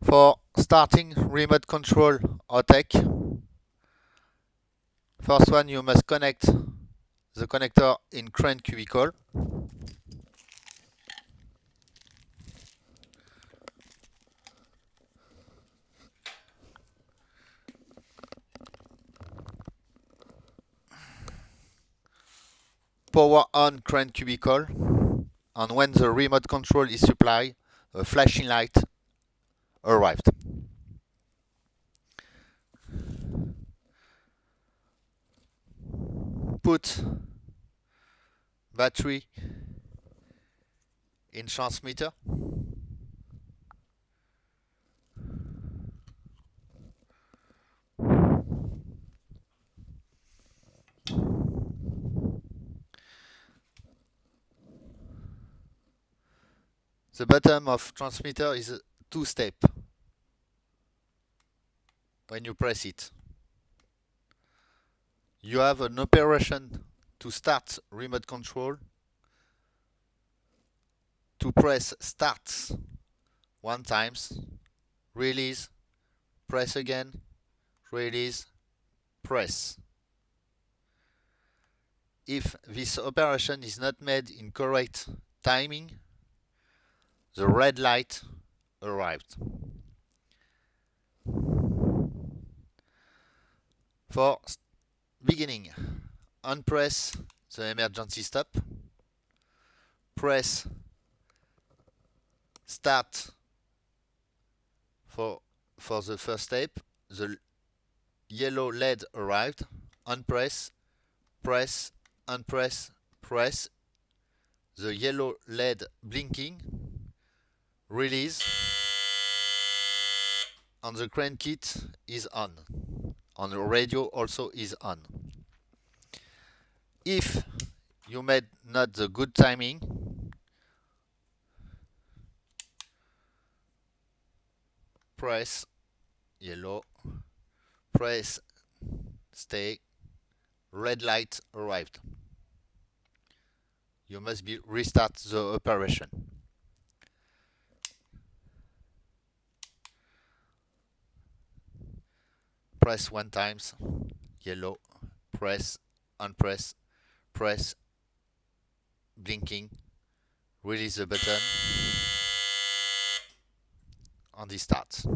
For starting remote control Autec, first one you must connect the connector in crane cubicle. Power on crane cubicle, and when the remote control is supplied, a flashing light arrived. Put battery in transmitter. The bottom of transmitter is a two-step when you press it. You have an operation to start remote control. To press start one times, release, press again, release, press. If this operation is not made in correct timing, the red light arrived. For beginning, unpress the emergency stop, press start for the first step, the yellow LED arrived, unpress, press, unpress, press, the yellow LED blinking, release, and the crane kit is on. And the radio also is on. If you made not the good timing, press yellow, press stay, red light arrived. You must restart the operation. Press one times, yellow, press, unpress, press, blinking, release the button, and it starts.